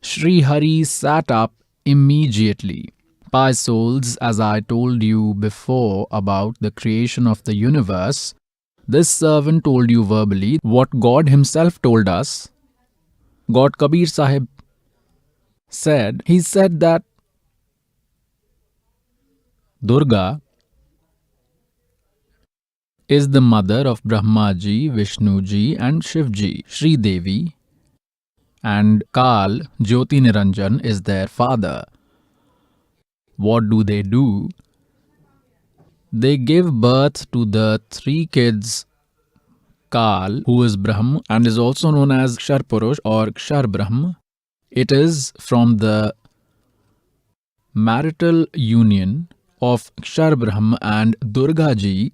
Sri Hari sat up immediately. Pious souls, as I told you before about the creation of the universe, this servant told you verbally what God himself told us. God Kabir Saheb said, he said that Durga is the mother of Brahma Ji, Vishnu Ji and Shiv Ji. Sri Devi and Kal, Jyoti Niranjan, is their father. What do? They give birth to the 3 kids. Kal, who is Brahm and is also known as Kshar Purush or Kshar Brahm. It is from the marital union of Kshar Brahm and Durga Ji.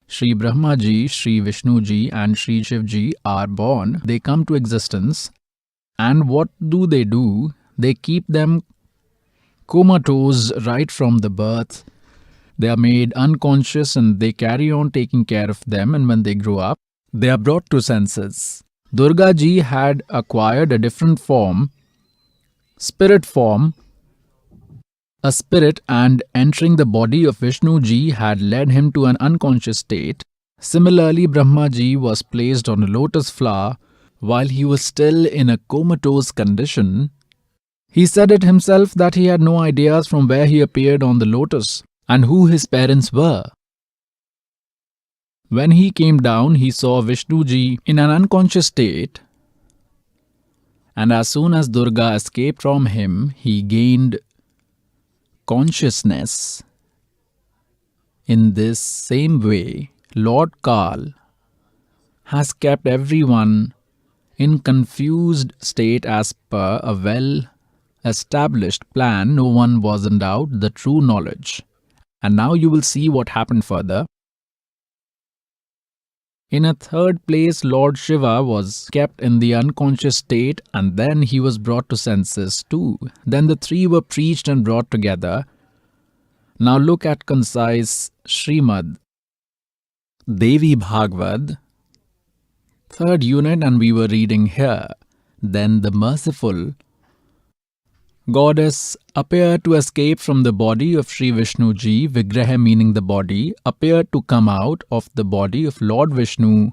Shri Brahma Ji, Shri Vishnu Ji and Shri Shiv Ji are born. They come to existence. And what do? They keep them comatose right from the birth. They are made unconscious and they carry on taking care of them, and when they grow up, they are brought to senses. Durga Ji had acquired a different form, spirit form, a spirit, and entering the body of Vishnu Ji had led him to an unconscious state. Similarly, Brahma Ji was placed on a lotus flower while he was still in a comatose condition. He said it himself that he had no ideas from where he appeared on the lotus and who his parents were. When he came down, he saw Vishnu Ji in an unconscious state, and as soon as Durga escaped from him, he gained consciousness. In this same way, Lord Kal has kept everyone in confused state as per a well-established plan. No one was endowed the true knowledge. And now you will see what happened further. In a third place, Lord Shiva was kept in the unconscious state, and then he was brought to senses too. Then the 3 were preached and brought together. Now look at concise Shrimad Devi Bhagwad, 3rd unit, and we were reading here. Then the merciful goddess appeared to escape from the body of Sri Vishnu Ji, Vigraha meaning the body, appeared to come out of the body of Lord Vishnu,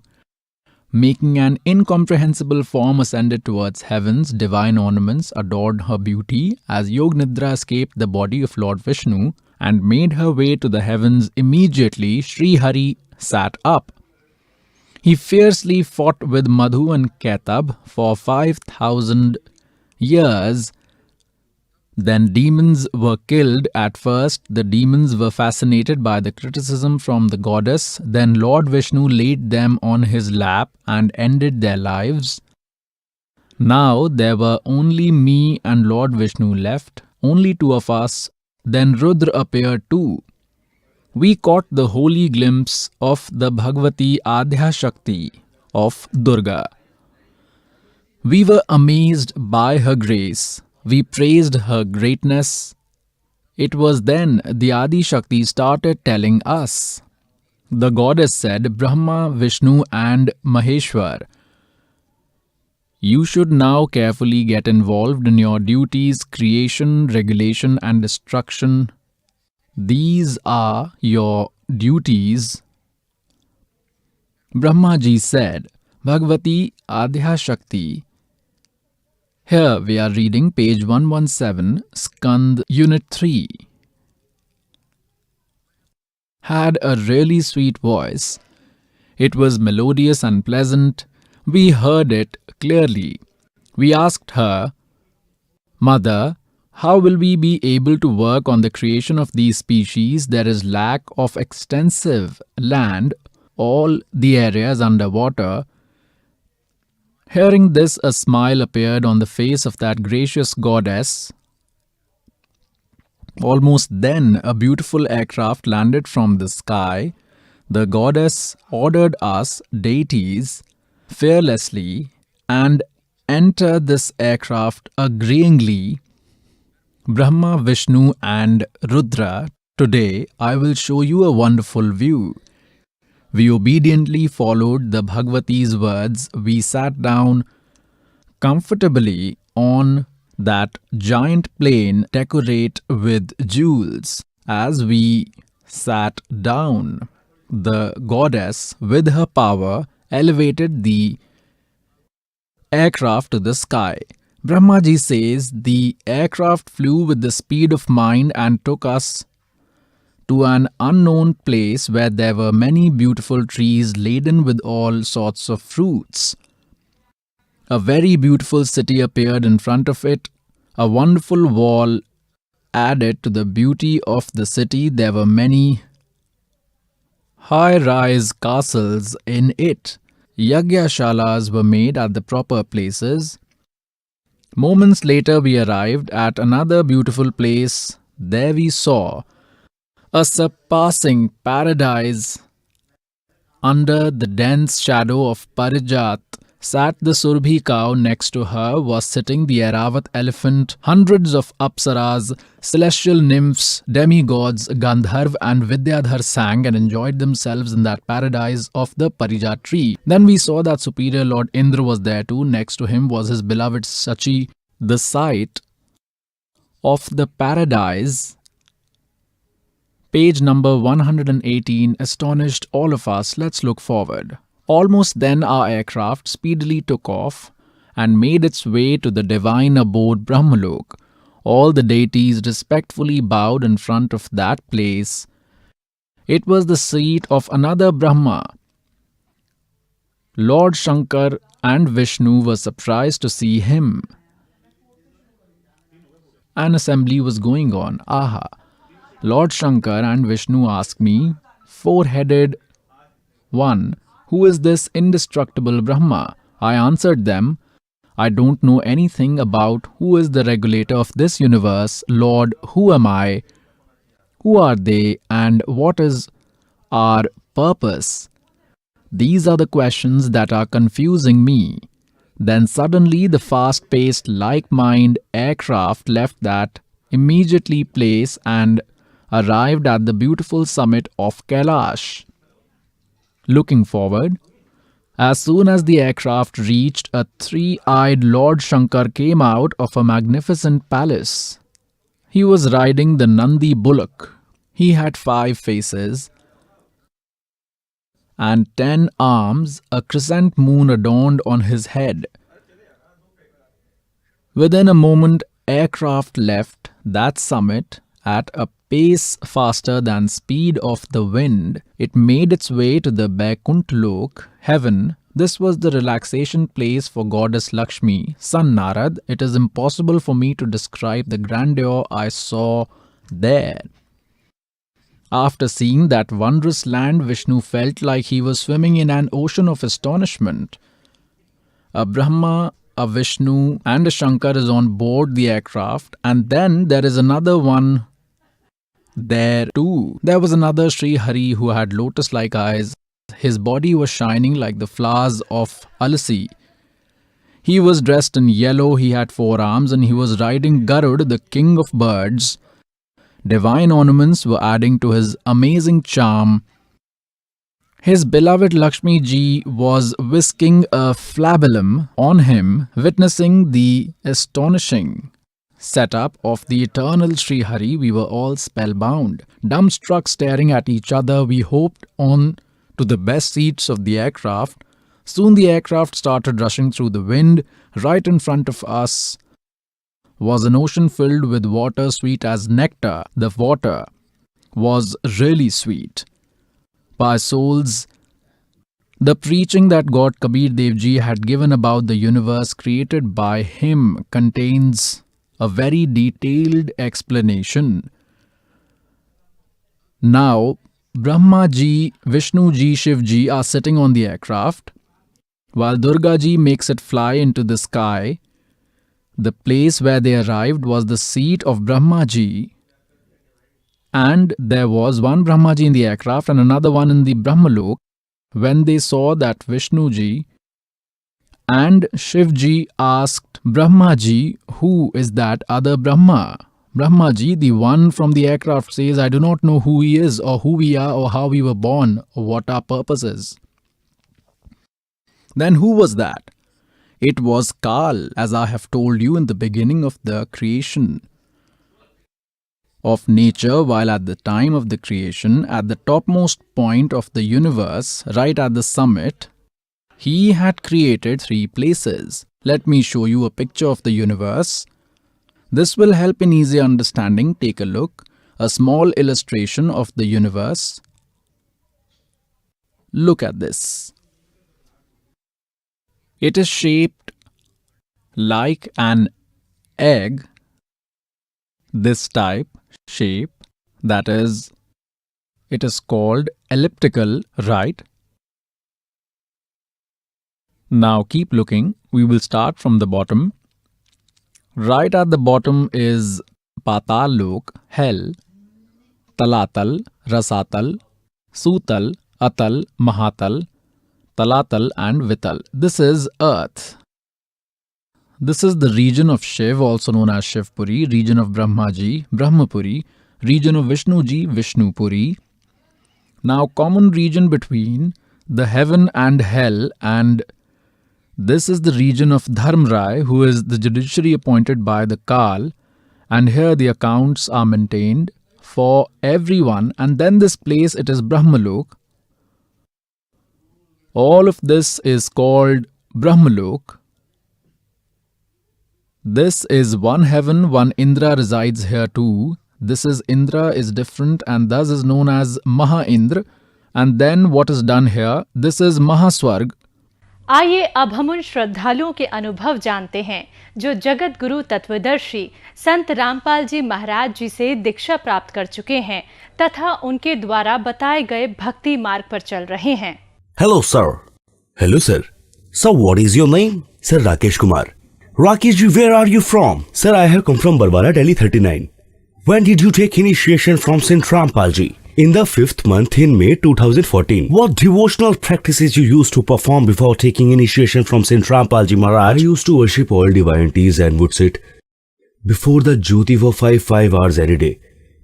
making an incomprehensible form, ascended towards heavens. Divine ornaments adored her beauty as Yognidra escaped the body of Lord Vishnu and made her way to the heavens. Immediately, Sri Hari sat up. He fiercely fought with Madhu and Ketab for 5,000 years. Then demons were killed. At first, the demons were fascinated by the criticism from the goddess. Then Lord Vishnu laid them on his lap and ended their lives. Now there were only me and Lord Vishnu left, only two of us. Then Rudra appeared too. We caught the holy glimpse of the Bhagavati Adhya Shakti of Durga. We were amazed by her grace. We praised her greatness. It was then the Adi Shakti started telling us. The goddess said, Brahma, Vishnu and Maheshwar, you should now carefully get involved in your duties, creation, regulation and destruction. These are your duties. Brahma Ji said, Bhagavati Adhya Shakti. Here we are reading page 117, Skand Unit 3. Had a really sweet voice. It was melodious and pleasant. We heard it clearly. We asked her, Mother, how will we be able to work on the creation of these species? There is lack of extensive land, all the areas underwater. Hearing this, a smile appeared on the face of that gracious goddess. Almost then, a beautiful aircraft landed from the sky. The goddess ordered us, deities, fearlessly and enter this aircraft agreeingly. Brahma, Vishnu and Rudra, today I will show you a wonderful view. We obediently followed the Bhagavati's words. We sat down comfortably on that giant plane decorated with jewels. As we sat down, the goddess, with her power, elevated the aircraft to the sky. Brahma Ji says the aircraft flew with the speed of mind and took us to an unknown place where there were many beautiful trees laden with all sorts of fruits. A very beautiful city appeared in front of it. A wonderful wall added to the beauty of the city. There were many high-rise castles in it. Yagyashalas were made at the proper places. Moments later we arrived at another beautiful place. There we saw a surpassing paradise. Under the dense shadow of Parijat sat the Surbhi cow. Next to her was sitting the Airavat elephant. Hundreds of apsaras, celestial nymphs, demigods, Gandharv and Vidyadhar sang and enjoyed themselves in that paradise of the Parijat tree. Then we saw that superior Lord Indra was there too. Next to him was his beloved Sachi. The sight of the paradise, page number 118, astonished all of us. Let's look forward. Almost then our aircraft speedily took off and made its way to the divine abode Brahmalok. All the deities respectfully bowed in front of that place. It was the seat of another Brahma. Lord Shankar and Vishnu were surprised to see him. An assembly was going on. Aha! Lord Shankar and Vishnu asked me, four-headed one, who is this indestructible Brahma? I answered them, I don't know anything about who is the regulator of this universe. Lord, who am I? Who are they? And what is our purpose? These are the questions that are confusing me. Then suddenly the fast-paced, like-mind aircraft left that immediately place and arrived at the beautiful summit of Kailash. Looking forward, As soon as the aircraft reached, a three-eyed Lord Shankar came out of a magnificent palace. He was riding the Nandi bullock. He had 5 faces and 10 arms, a crescent moon adorned on his head. Within a moment, aircraft left that summit at a pace faster than speed of the wind. It made its way to the Vaikunt Lok, heaven. This was the relaxation place for goddess Lakshmi. Son Narad, it is impossible for me to describe the grandeur I saw there. After seeing that wondrous land, Vishnu felt like he was swimming in an ocean of astonishment. A Brahma, a Vishnu and a Shankar is on board the aircraft, and then there is another one there too. There was another Sri Hari who had lotus-like eyes. His body was shining like the flowers of Alasi. He was dressed in yellow, he had 4 arms, and he was riding Garud, the king of birds. Divine ornaments were adding to his amazing charm. His beloved Lakshmi Ji was whisking a flabellum on him, witnessing the astonishing setup of the eternal Sri Hari. We were all spellbound, dumbstruck, staring at each other. We hoped on to the best seats of the aircraft. Soon the aircraft started rushing through the wind. Right in front of us was an ocean filled with water sweet as nectar. The water was really sweet. By souls, the preaching that God Kabir Dev Ji had given about the universe created by him contains a very detailed explanation. Now, Brahma Ji, Vishnu Ji, Shiv Ji are sitting on the aircraft, while Durga Ji makes it fly into the sky. The place where they arrived was the seat of Brahma Ji, and there was one Brahma Ji in the aircraft and another one in the Brahmalok. When they saw that, Vishnu Ji and Shiv Ji asked Brahma Ji, "Who is that other Brahma?" Brahma Ji, the one from the aircraft, says, "I do not know who he is or who we are or how we were born or what our purpose is." Then who was that? It was Kal, as I have told you in the beginning of the creation of nature, while at the time of the creation, at the topmost point of the universe, right at the summit, he had created 3 places. Let me show you a picture of the universe. This will help in easy understanding. Take a look. A small illustration of the universe. Look at this. It is shaped like an egg. This type shape, that is, it is called elliptical, right? Now keep looking. We will start from the bottom. Right at the bottom is Patal Lok, hell, Talatal, Rasatal, Sutal, Atal, Mahatal, Talatal and Vital. This is earth. This is the region of Shiv, also known as Shivpuri, region of Brahma Ji, Brahmapuri, region of Vishnu Ji, Vishnupuri. Now common region between the heaven and hell, and this is the region of Dharmrai, who is the judiciary appointed by the Kal, and here the accounts are maintained for everyone. And then this place, it is Brahmalok. All of this is called Brahmalok. This is one heaven, one Indra resides here too. This is Indra is different and thus is known as Maha Indra. And then what is done here, this is Mahaswarg. आइए अब हम उन श्रद्धालुओं के अनुभव जानते हैं जो जगत गुरु तत्वदर्शी संत रामपाल जी महाराज जी से दीक्षा प्राप्त कर चुके हैं तथा उनके द्वारा बताए गए भक्ति मार्ग पर चल रहे हैं। Hello sir. Hello sir. Sir, what is your name? Sir, Rakesh Kumar. Rakesh ji, where are you from? Sir, I have come from Barwara, Delhi 39. When did you take initiation from Saint Rampal Ji? In the 5th month in May 2014. What devotional practices you used to perform before taking initiation from Saint Rampal Ji Maharaj? I used to worship all divinities and would sit before the Jyoti for 5 hours every day.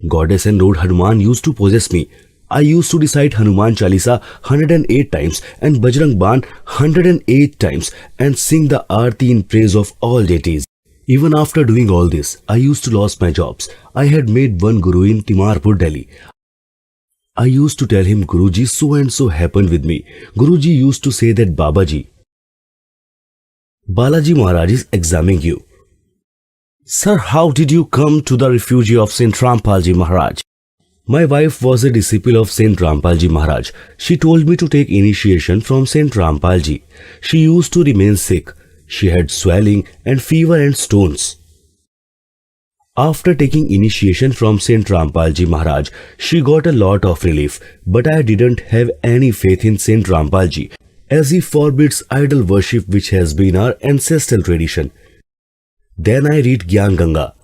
Goddess and Lord Hanuman used to possess me. I used to recite Hanuman Chalisa 108 times and Bajrang Ban 108 times and sing the Aarti in praise of all deities. Even after doing all this, I used to lose my jobs. I had made one guru in Timarpur, Delhi. I used to tell him, Guruji, so and so happened with me. Guruji used to say that Balaji Maharaj is examining you. Sir, how did you come to the refuge of Saint Rampal Ji Maharaj? My wife was a disciple of Saint Rampal Ji Maharaj. She told me to take initiation from Saint Rampal Ji. She used to remain sick. She had swelling and fever and stones. After taking initiation from Saint Rampal Ji Maharaj, she got a lot of relief. But I didn't have any faith in Saint Rampal Ji, as he forbids idol worship, which has been our ancestral tradition. Then I read Gyan Ganga.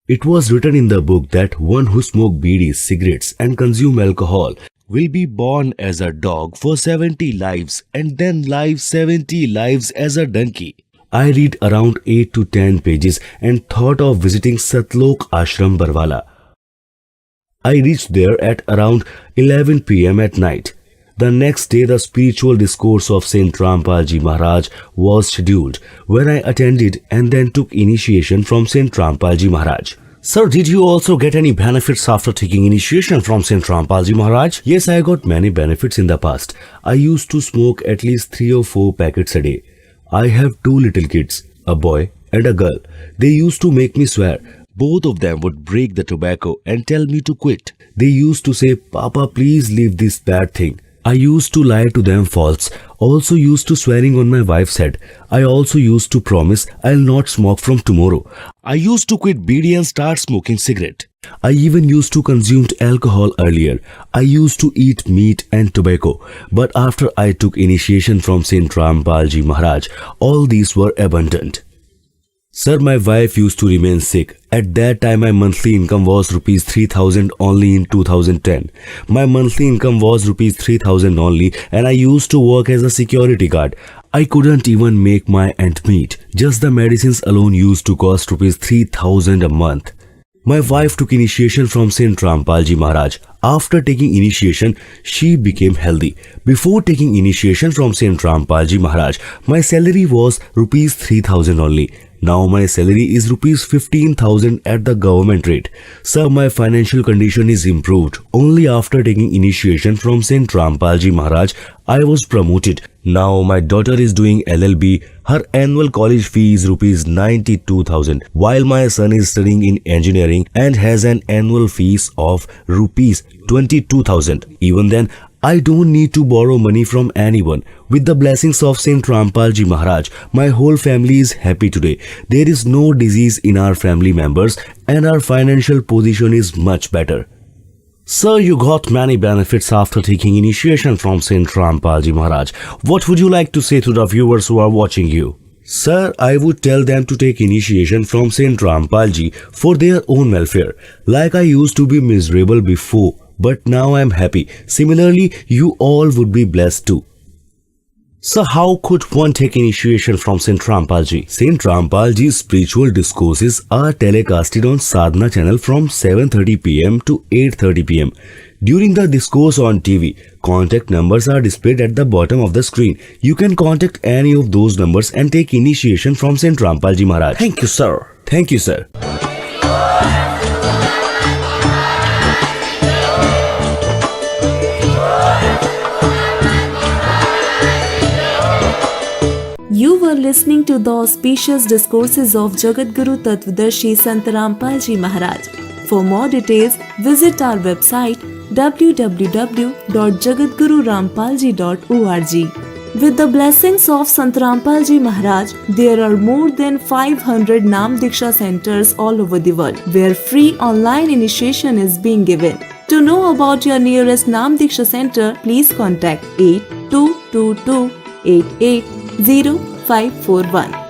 It was written in the book that one who smoke bidis, cigarettes and consume alcohol will be born as a dog for 70 lives and then live 70 lives as a donkey. I read around 8 to 10 pages and thought of visiting Satlok Ashram Barwala. I reached there at around 11 p.m. at night. The next day, the spiritual discourse of Saint Rampal Ji Maharaj was scheduled, when I attended and then took initiation from Saint Rampal Ji Maharaj. Sir, did you also get any benefits after taking initiation from Saint Rampal Ji Maharaj? Yes, I got many benefits in the past. I used to smoke at least 3 or 4 packets a day. I have 2 little kids, a boy and a girl. They used to make me swear. Both of them would break the tobacco and tell me to quit. They used to say, Papa, please leave this bad thing. I used to lie to them false, also used to swearing on my wife's head. I also used to promise I'll not smoke from tomorrow. I used to quit bidi and start smoking cigarette. I even used to consume alcohol earlier. I used to eat meat and tobacco. But after I took initiation from Saint Rampal Ji Maharaj, all these were abundant. Sir, my wife used to remain sick. At that time, my monthly income was rupees 3,000 only in 2010. My monthly income was rupees 3,000 only, and I used to work as a security guard. I couldn't even make my ends meet. Just the medicines alone used to cost rupees 3,000 a month. My wife took initiation from Saint Rampal Ji Maharaj. After taking initiation, she became healthy. Before taking initiation from Saint Rampal Ji Maharaj, my salary was rupees 3,000 only. Now my salary is rupees 15,000 at the government rate. Sir, my financial condition is improved. Only after taking initiation from Saint Rampal Ji Maharaj, I was promoted. Now my daughter is doing LLB. Her annual college fee is rupees 92,000, while my son is studying in engineering and has an annual fees of rupees 22,000. Even then, I don't need to borrow money from anyone. With the blessings of Saint Rampal Ji Maharaj, my whole family is happy today. There is no disease in our family members and our financial position is much better. Sir, you got many benefits after taking initiation from Saint Rampal Ji Maharaj. What would you like to say to the viewers who are watching you? Sir, I would tell them to take initiation from Saint Rampal Ji for their own welfare. Like I used to be miserable before, but now I am happy. Similarly, you all would be blessed too. So how could one take initiation from Saint Rampal Ji? Saint Rampal Ji's spiritual discourses are telecasted on Sadhana channel from 7:30 p.m. to 8:30 p.m. During the discourse on TV, contact numbers are displayed at the bottom of the screen. You can contact any of those numbers and take initiation from Saint Rampal Ji Maharaj. Thank you, sir. Thank you, sir. You were listening to the auspicious discourses of Jagadguru Tattvadarshi Sant Rampal Ji Maharaj. For more details, visit our website www.jagadgururampalji.org. With the blessings of Sant Rampal Ji Maharaj, there are more than 500 Nam Diksha centers all over the world, where free online initiation is being given. To know about your nearest Nam Diksha center, please contact 8222 880541.